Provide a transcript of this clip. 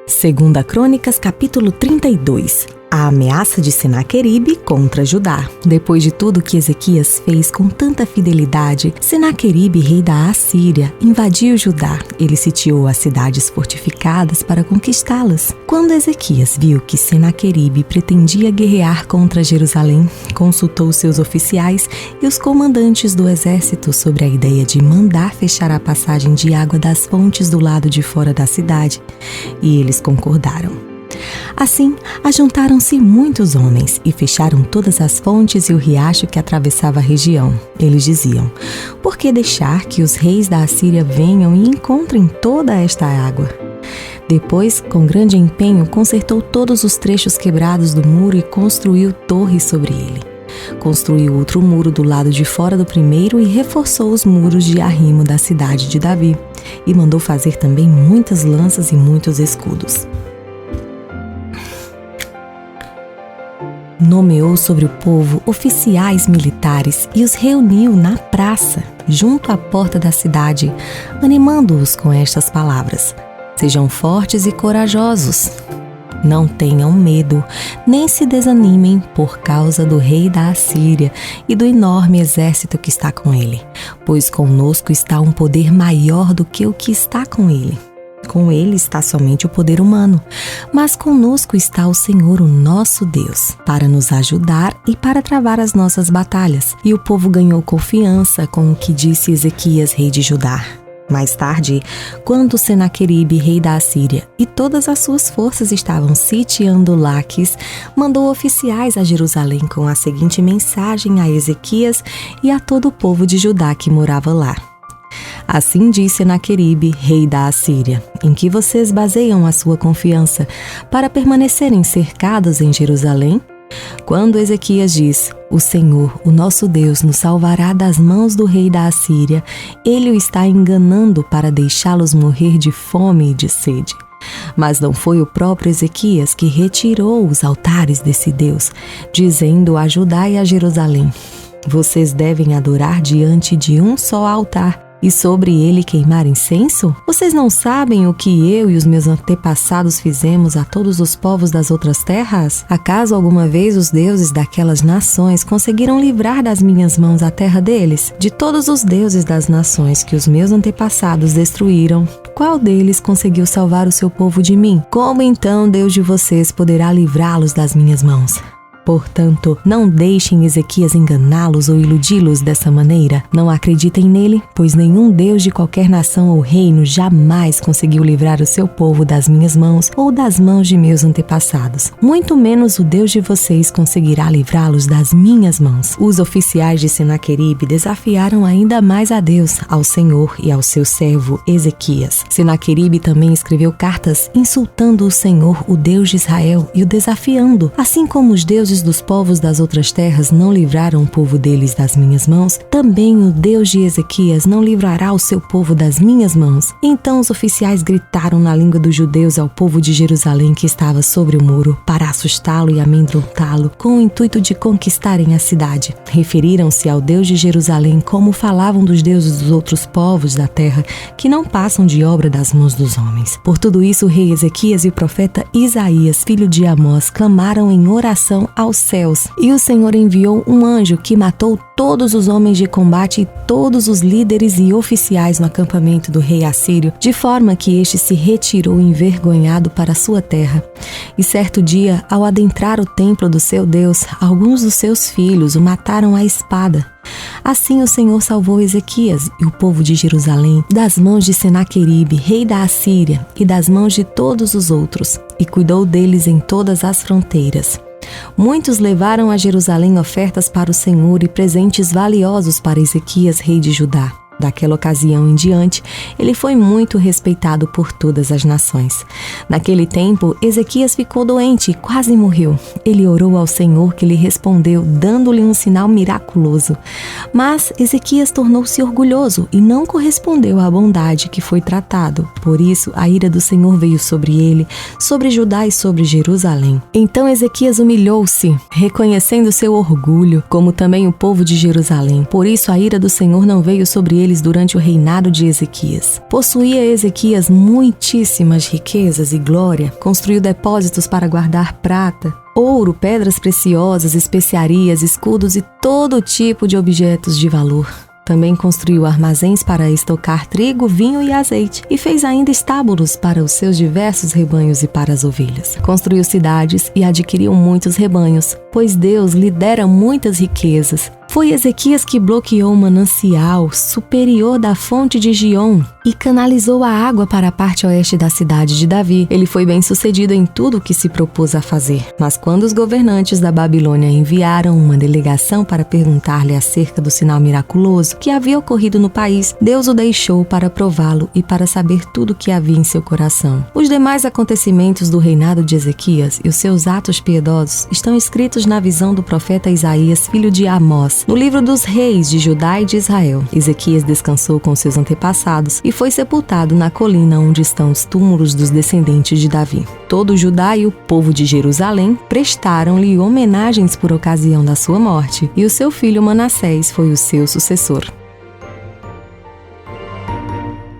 Segunda Crônicas, capítulo 32. A ameaça de Senaqueribe contra Judá. Depois de tudo que Ezequias fez com tanta fidelidade, Senaqueribe, rei da Assíria, invadiu Judá. Ele sitiou as cidades fortificadas para conquistá-las. Quando Ezequias viu que Senaqueribe pretendia guerrear contra Jerusalém, consultou seus oficiais e os comandantes do exército sobre a ideia de mandar fechar a passagem de água das fontes do lado de fora da cidade, e eles concordaram. Assim, ajuntaram-se muitos homens e fecharam todas as fontes e o riacho que atravessava a região. Eles diziam: por que deixar que os reis da Assíria venham e encontrem toda esta água? Depois, com grande empenho, consertou todos os trechos quebrados do muro e construiu torres sobre ele. Construiu outro muro do lado de fora do primeiro e reforçou os muros de arrimo da cidade de Davi. E mandou fazer também muitas lanças e muitos escudos. Nomeou sobre o povo oficiais militares e os reuniu na praça, junto à porta da cidade, animando-os com estas palavras: sejam fortes e corajosos. Não tenham medo, nem se desanimem por causa do rei da Assíria e do enorme exército que está com ele, pois conosco está um poder maior do que o que está com ele. Com ele está somente o poder humano, mas conosco está o Senhor, o nosso Deus, para nos ajudar e para travar as nossas batalhas. E o povo ganhou confiança com o que disse Ezequias, rei de Judá. Mais tarde, quando Senaqueribe, rei da Assíria, e todas as suas forças estavam sitiando Laquis, mandou oficiais a Jerusalém com a seguinte mensagem a Ezequias e a todo o povo de Judá que morava lá. Assim disse Senaqueribe, rei da Assíria: em que vocês baseiam a sua confiança para permanecerem cercados em Jerusalém? Quando Ezequias diz: o Senhor, o nosso Deus, nos salvará das mãos do rei da Assíria, ele o está enganando para deixá-los morrer de fome e de sede. Mas não foi o próprio Ezequias que retirou os altares desse Deus, dizendo a Judá e a Jerusalém: vocês devem adorar diante de um só altar e sobre ele queimar incenso? Vocês não sabem o que eu e os meus antepassados fizemos a todos os povos das outras terras? Acaso alguma vez os deuses daquelas nações conseguiram livrar das minhas mãos a terra deles? De todos os deuses das nações que os meus antepassados destruíram, qual deles conseguiu salvar o seu povo de mim? Como então Deus de vocês poderá livrá-los das minhas mãos? Portanto, não deixem Ezequias enganá-los ou iludi-los dessa maneira. Não acreditem nele, pois nenhum Deus de qualquer nação ou reino jamais conseguiu livrar o seu povo das minhas mãos ou das mãos de meus antepassados. Muito menos o Deus de vocês conseguirá livrá-los das minhas mãos. Os oficiais de Senaqueribe desafiaram ainda mais a Deus, ao Senhor e ao seu servo Ezequias. Senaqueribe também escreveu cartas insultando o Senhor, o Deus de Israel, e o desafiando, assim como os deuses dos povos das outras terras não livraram o povo deles das minhas mãos, também o Deus de Ezequias não livrará o seu povo das minhas mãos. Então os oficiais gritaram na língua dos judeus ao povo de Jerusalém que estava sobre o muro, para assustá-lo e amedrontá-lo, com o intuito de conquistarem a cidade. Referiram-se ao Deus de Jerusalém como falavam dos deuses dos outros povos da terra, que não passam de obra das mãos dos homens. Por tudo isso, o rei Ezequias e o profeta Isaías, filho de Amós, clamaram em oração aos céus, e o Senhor enviou um anjo que matou todos os homens de combate e todos os líderes e oficiais no acampamento do rei assírio, de forma que este se retirou envergonhado para sua terra. E certo dia, ao adentrar o templo do seu Deus, alguns dos seus filhos o mataram à espada. Assim o Senhor salvou Ezequias e o povo de Jerusalém das mãos de Senaqueribe, rei da Assíria, e das mãos de todos os outros, e cuidou deles em todas as fronteiras. Muitos levaram a Jerusalém ofertas para o Senhor e presentes valiosos para Ezequias, rei de Judá. Daquela ocasião em diante, ele foi muito respeitado por todas as nações. Naquele tempo, Ezequias ficou doente e quase morreu. Ele orou ao Senhor, que lhe respondeu, dando-lhe um sinal miraculoso. Mas Ezequias tornou-se orgulhoso e não correspondeu à bondade que foi tratado. Por isso, a ira do Senhor veio sobre ele, sobre Judá e sobre Jerusalém. Então Ezequias humilhou-se, reconhecendo seu orgulho, como também o povo de Jerusalém. Por isso, a ira do Senhor não veio sobre ele eles durante o reinado de Ezequias. Possuía Ezequias muitíssimas riquezas e glória, construiu depósitos para guardar prata, ouro, pedras preciosas, especiarias, escudos e todo tipo de objetos de valor. Também construiu armazéns para estocar trigo, vinho e azeite, e fez ainda estábulos para os seus diversos rebanhos e para as ovelhas. Construiu cidades e adquiriu muitos rebanhos, pois Deus lhe dera muitas riquezas. Foi Ezequias que bloqueou o manancial superior da fonte de Gion e canalizou a água para a parte oeste da cidade de Davi. Ele foi bem-sucedido em tudo o que se propôs a fazer. Mas quando os governantes da Babilônia enviaram uma delegação para perguntar-lhe acerca do sinal miraculoso que havia ocorrido no país, Deus o deixou para prová-lo e para saber tudo o que havia em seu coração. Os demais acontecimentos do reinado de Ezequias e os seus atos piedosos estão escritos na visão do profeta Isaías, filho de Amós, no livro dos reis de Judá e de Israel. Ezequias descansou com seus antepassados e foi sepultado na colina onde estão os túmulos dos descendentes de Davi. Todo Judá e o povo de Jerusalém prestaram-lhe homenagens por ocasião da sua morte, e o seu filho Manassés foi o seu sucessor.